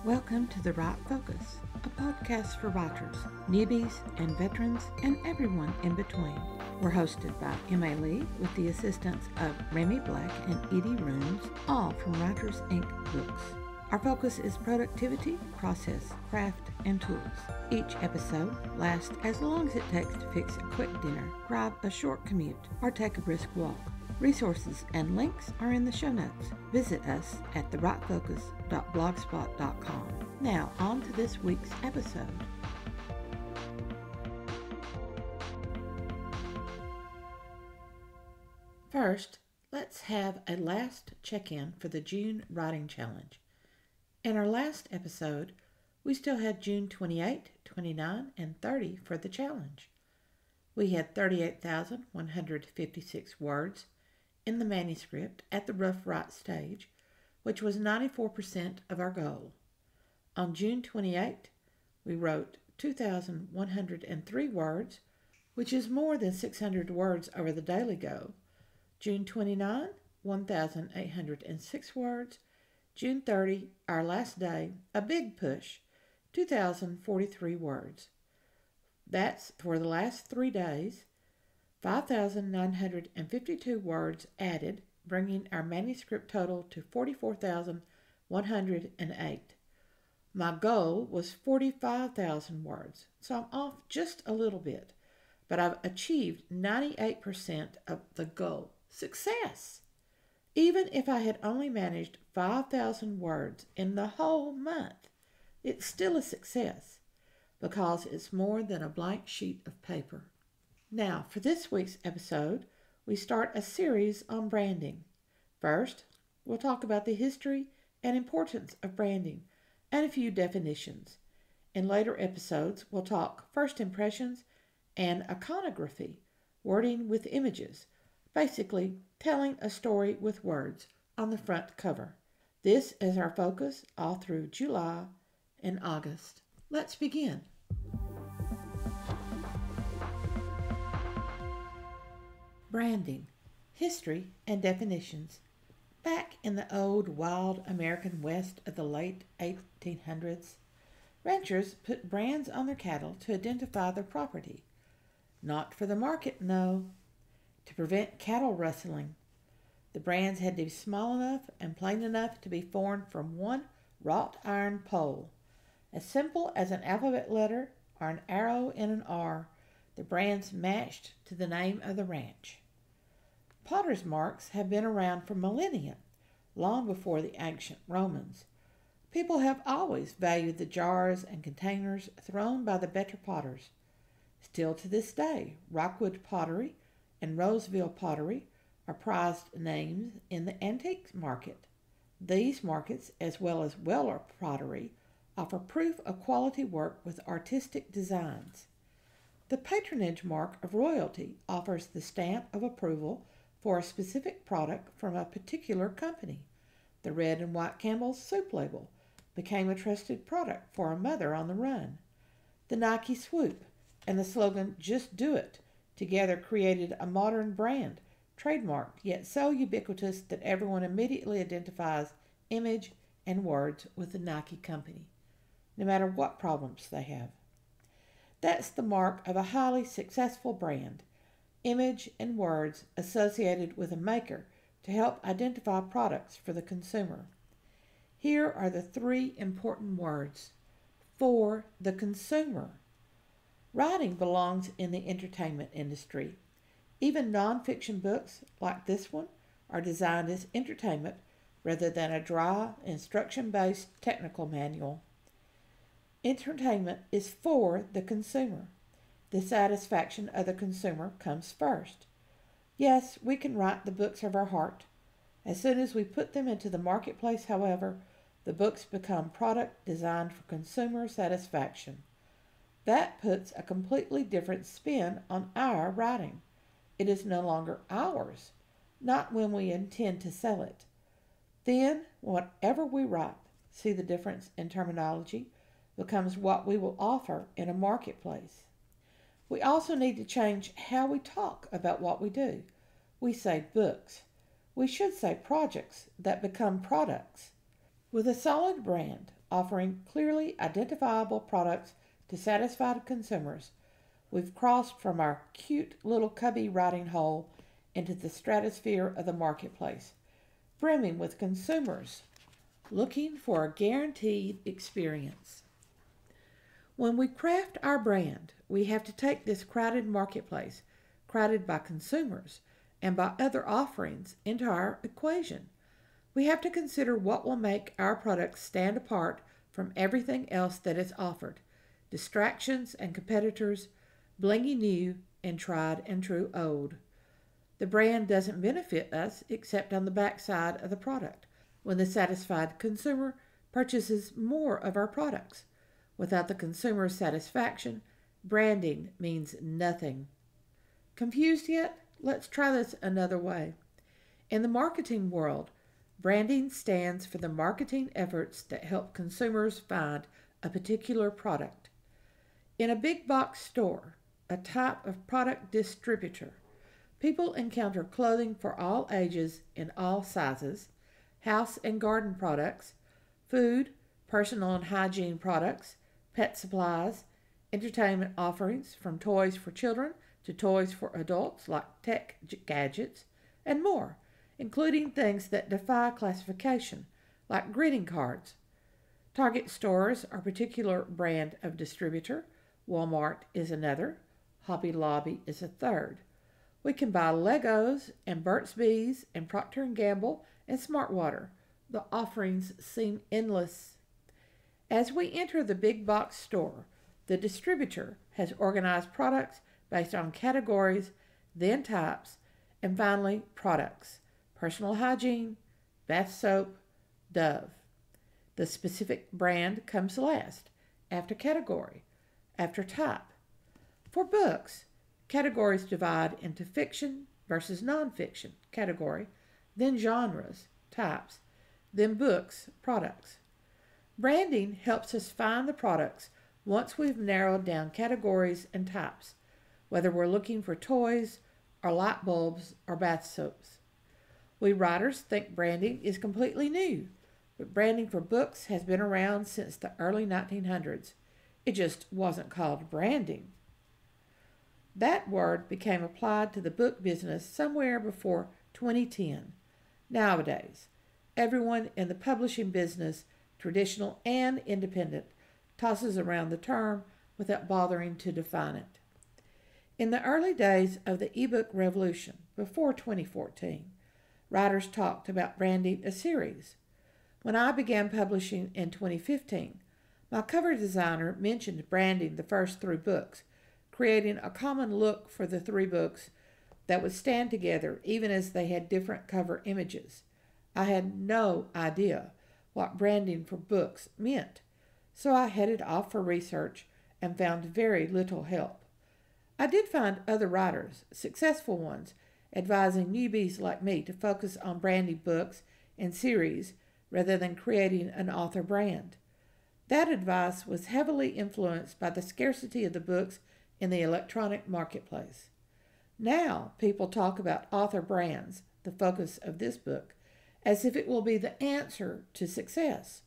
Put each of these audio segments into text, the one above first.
Welcome to The Right Focus, a podcast for writers, newbies, and veterans, and everyone in between. We're hosted by M.A. Lee with the assistance of Remy Black and Edie Rooms, all from Writers Inc. books. Our focus is productivity, process, craft, and tools. Each episode lasts as long as it takes to fix a quick dinner, drive a short commute, or take a brisk walk. Resources and links are in the show notes. Visit us at therightfocus.blogspot.com. Now, on to this week's episode. First, let's have a last check-in for the June Writing Challenge. In our last episode, we still had June 28, 29, and 30 for the challenge. We had 38,156 words in the manuscript at the rough write stage, which was 94% of our goal. On June 28, we wrote 2,103 words, which is more than 600 words over the daily goal. June 29, 1,806 words. June 30, our last day, a big push, 2,043 words. That's for the last 3 days. 5,952 words added, bringing our manuscript total to 44,108. My goal was 45,000 words, so I'm off just a little bit, but I've achieved 98% of the goal. Success! Even if I had only managed 5,000 words in the whole month, it's still a success because it's more than a blank sheet of paper. Now, for this week's episode, we start a series on branding. First, we'll talk about the history and importance of branding and a few definitions. In later episodes, we'll talk first impressions and iconography, wording with images, basically telling a story with words on the front cover. This is our focus all through July and August. Let's begin. Branding, history, and definitions. Back in the old wild American West of the late 1800s, ranchers put brands on their cattle to identify their property. Not for the market, no. To prevent cattle rustling. The brands had to be small enough and plain enough to be formed from one wrought iron pole. As simple as an alphabet letter or an arrow in an R, the brands matched to the name of the ranch. Potter's marks have been around for millennia, long before the ancient Romans. People have always valued the jars and containers thrown by the better potters. Still to this day, Rockwood pottery and Roseville pottery are prized names in the antiques market. These markets, as well as Weller pottery, offer proof of quality work with artistic designs. The patronage mark of royalty offers the stamp of approval for a specific product from a particular company. The red and white Campbell's soup label became a trusted product for a mother on the run. The Nike swoop and the slogan "Just Do It" together created a modern brand, trademarked yet so ubiquitous that everyone immediately identifies image and words with the Nike company, no matter what problems they have. That's the mark of a highly successful brand. Image and words associated with a maker to help identify products for the consumer. Here are the 3 important words for the consumer. Writing belongs in the entertainment industry. Even nonfiction books like this one are designed as entertainment rather than a dry, instruction-based technical manual. Entertainment is for the consumer. The satisfaction of the consumer comes first. Yes, we can write the books of our heart. As soon as we put them into the marketplace, however, the books become product designed for consumer satisfaction. That puts a completely different spin on our writing. It is no longer ours, not when we intend to sell it. Then, whatever we write, see the difference in terminology, becomes what we will offer in a marketplace. We also need to change how we talk about what we do. We say books. We should say projects that become products. With a solid brand, offering clearly identifiable products to satisfy consumers. We've crossed from our cute little cubby riding hole into the stratosphere of the marketplace, brimming with consumers looking for a guaranteed experience. When we craft our brand, we have to take this crowded marketplace, crowded by consumers and by other offerings, into our equation. We have to consider what will make our products stand apart from everything else that is offered: distractions and competitors, blingy new and tried and true old. The brand doesn't benefit us except on the backside of the product, when the satisfied consumer purchases more of our products. Without the consumer's satisfaction, branding means nothing. Confused yet? Let's try this another way. In the marketing world, branding stands for the marketing efforts that help consumers find a particular product. In a big box store, a type of product distributor, people encounter clothing for all ages in all sizes, house and garden products, food, personal and hygiene products, pet supplies, entertainment offerings from toys for children to toys for adults like tech gadgets, and more, including things that defy classification, like greeting cards. Target stores are a particular brand of distributor. Walmart is another. Hobby Lobby is a third. We can buy Legos and Burt's Bees and Procter & Gamble and Smartwater. The offerings seem endless. As we enter the big box store, the distributor has organized products based on categories, then types, and finally products: personal hygiene, bath soap, Dove. The specific brand comes last, after category, after type. For books, categories divide into fiction versus nonfiction category, then genres, types, then books, products. Branding helps us find the products once we've narrowed down categories and types, whether we're looking for toys or light bulbs or bath soaps. We writers think branding is completely new, but branding for books has been around since the early 1900s. It just wasn't called branding. That word became applied to the book business somewhere before 2010. Nowadays, everyone in the publishing business, traditional and independent, tosses around the term without bothering to define it. In the early days of the ebook revolution, before 2014, writers talked about branding a series. When I began publishing in 2015, my cover designer mentioned branding the first 3 books, creating a common look for the 3 books that would stand together even as they had different cover images. I had no idea what branding for books meant, so I headed off for research and found very little help. I did find other writers, successful ones, advising newbies like me to focus on branding books and series rather than creating an author brand. That advice was heavily influenced by the scarcity of the books in the electronic marketplace. Now people talk about author brands, the focus of this book, as if it will be the answer to success.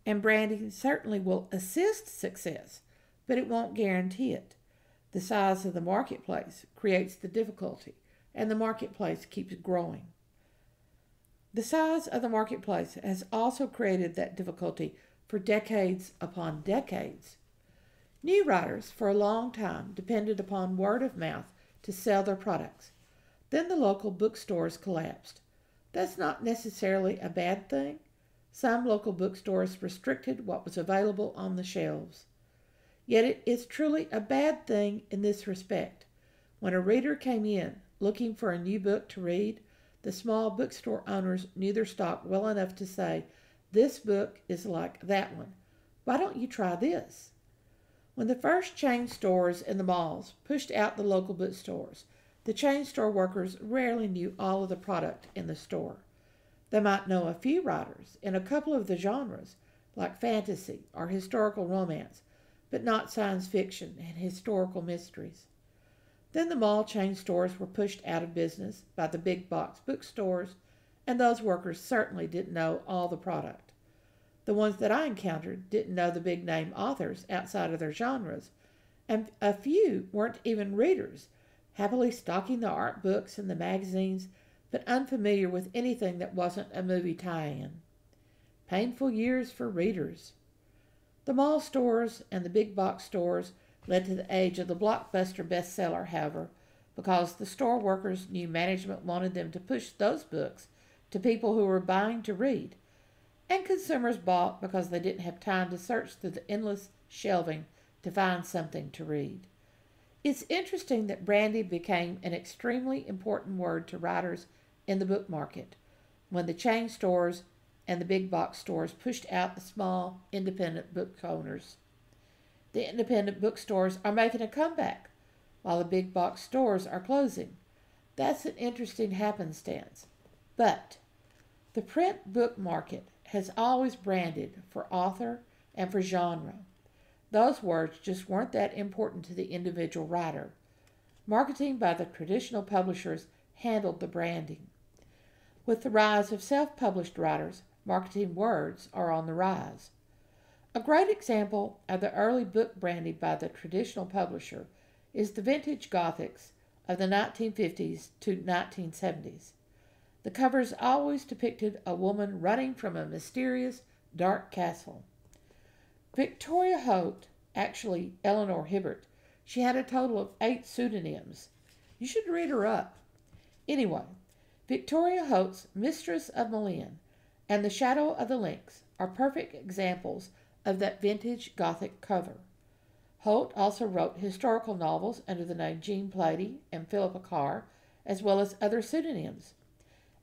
And branding certainly will assist success, but it won't guarantee it. The size of the marketplace creates the difficulty, and the marketplace keeps growing. The size of the marketplace has also created that difficulty for decades upon decades. New writers for a long time depended upon word of mouth to sell their products. Then the local bookstores collapsed. That's not necessarily a bad thing. Some local bookstores restricted what was available on the shelves. Yet it is truly a bad thing in this respect. When a reader came in looking for a new book to read, the small bookstore owners knew their stock well enough to say, "This book is like that one. Why don't you try this?" When the first chain stores in the malls pushed out the local bookstores, the chain store workers rarely knew all of the product in the store. They might know a few writers in a couple of the genres, like fantasy or historical romance, but not science fiction and historical mysteries. Then the mall chain stores were pushed out of business by the big box bookstores, and those workers certainly didn't know all the product. The ones that I encountered didn't know the big name authors outside of their genres, and a few weren't even readers, happily stocking the art books and the magazines, but unfamiliar with anything that wasn't a movie tie-in. Painful years for readers. The mall stores and the big box stores led to the age of the blockbuster bestseller, however, because the store workers knew management wanted them to push those books to people who were buying to read, and consumers bought because they didn't have time to search through the endless shelving to find something to read. It's interesting that brandy became an extremely important word to writers in the book market when the chain stores and the big box stores pushed out the small independent book owners. The independent bookstores are making a comeback while the big box stores are closing. That's an interesting happenstance. But the print book market has always branded for author and for genre. Those words just weren't that important to the individual writer. Marketing by the traditional publishers handled the branding. With the rise of self-published writers, marketing words are on the rise. A great example of the early book branding by the traditional publisher is the vintage Gothics of the 1950s to 1970s. The covers always depicted a woman running from a mysterious, dark castle. Victoria Holt, actually Eleanor Hibbert, she had a total of 8 pseudonyms. You should read her up. Anyway, Victoria Holt's Mistress of Malin and The Shadow of the Lynx are perfect examples of that vintage Gothic cover. Holt also wrote historical novels under the name Jean Plaidy and Philippa Carr, as well as other pseudonyms.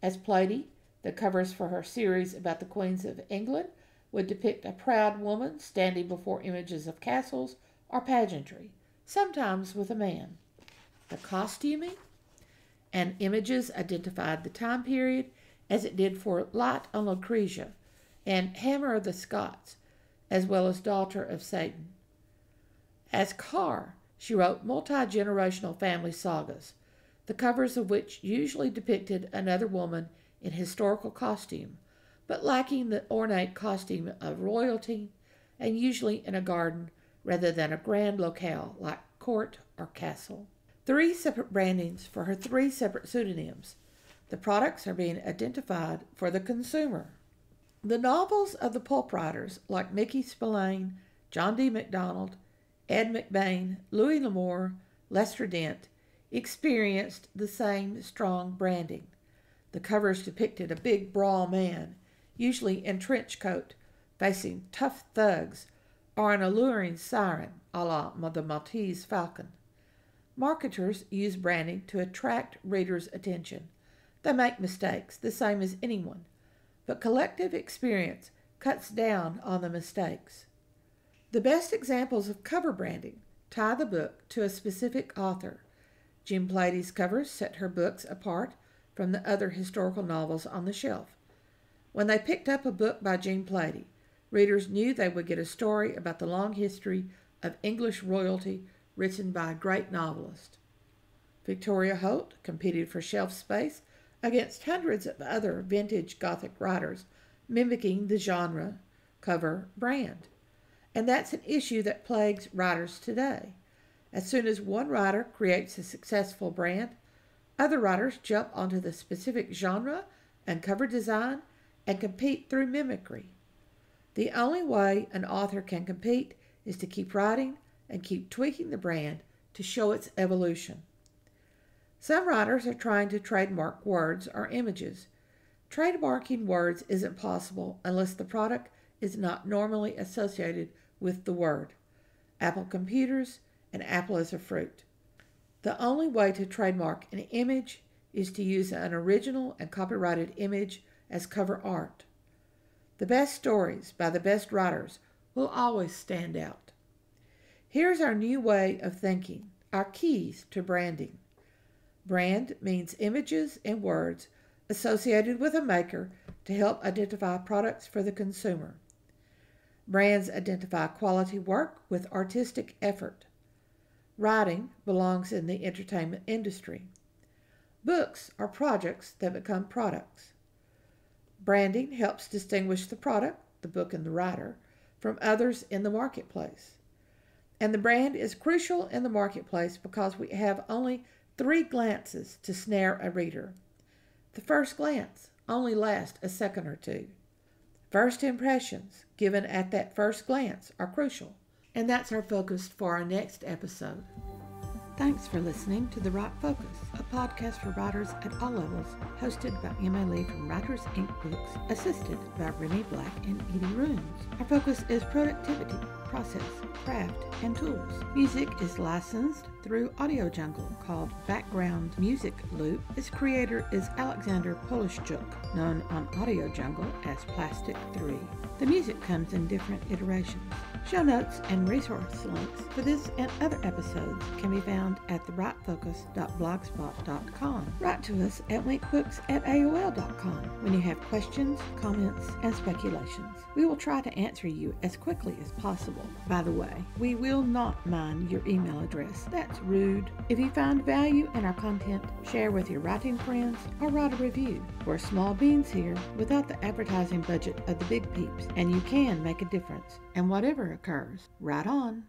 As Plaidy, the covers for her series about the Queens of England would depict a proud woman standing before images of castles or pageantry, sometimes with a man. The costuming and images identified the time period as it did for Light on Lucretia and Hammer of the Scots, as well as Daughter of Satan. As Carr, she wrote multi-generational family sagas, the covers of which usually depicted another woman in historical costume, but lacking the ornate costume of royalty, and usually in a garden rather than a grand locale like court or castle. 3 separate brandings for her 3 separate pseudonyms. The products are being identified for the consumer. The novels of the pulp writers like Mickey Spillane, John D. MacDonald, Ed McBain, Louis L'Amour, Lester Dent experienced the same strong branding. The covers depicted a big, brawl man, usually in trench coat, facing tough thugs, or an alluring siren, a la the Maltese Falcon. Marketers use branding to attract readers' attention. They make mistakes, the same as anyone, but collective experience cuts down on the mistakes. The best examples of cover branding tie the book to a specific author. Jean Plaidy's covers set her books apart from the other historical novels on the shelf. When they picked up a book by Jean Plaidy, readers knew they would get a story about the long history of English royalty written by a great novelist. Victoria Holt competed for shelf space against hundreds of other vintage Gothic writers mimicking the genre cover brand. And that's an issue that plagues writers today. As soon as one writer creates a successful brand, other writers jump onto the specific genre and cover design and compete through mimicry. The only way an author can compete is to keep writing and keep tweaking the brand to show its evolution. Some writers are trying to trademark words or images. Trademarking words isn't possible unless the product is not normally associated with the word. Apple computers and apple as a fruit. The only way to trademark an image is to use an original and copyrighted image as cover art. The best stories by the best writers will always stand out. Here's our new way of thinking, our keys to branding. Brand means images and words associated with a maker to help identify products for the consumer. Brands identify quality work with artistic effort. Writing belongs in the entertainment industry. Books are projects that become products. Branding helps distinguish the product the book and the writer, from others in the marketplace. And the brand is crucial in the marketplace because we have only 3 glances to snare a reader. The first glance only lasts a second or two. First impressions given at that first glance are crucial. And that's our focus for our next episode. Thanks for listening to The Write Focus, a podcast for writers at all levels, hosted by Emma Lee from Writers Inc. Books, assisted by Remy Black and Edie Runes. Our focus is productivity, process, craft, and tools. Music is licensed through Audio Jungle, called Background Music Loop. Its creator is Alexander Polishchuk, known on Audio Jungle as Plastic 3. The music comes in different iterations. Show notes and resource links for this and other episodes can be found at thewritefocus.blogspot.com. Write to us at winkbooks@aol.com when you have questions, comments, and speculations. We will try to answer you as quickly as possible. By the way, we will not mind your email address. That's rude. If you find value in our content, share with your writing friends or write a review. We're small beans here without the advertising budget of the big peeps, and you can make a difference. And whatever occurs, write on.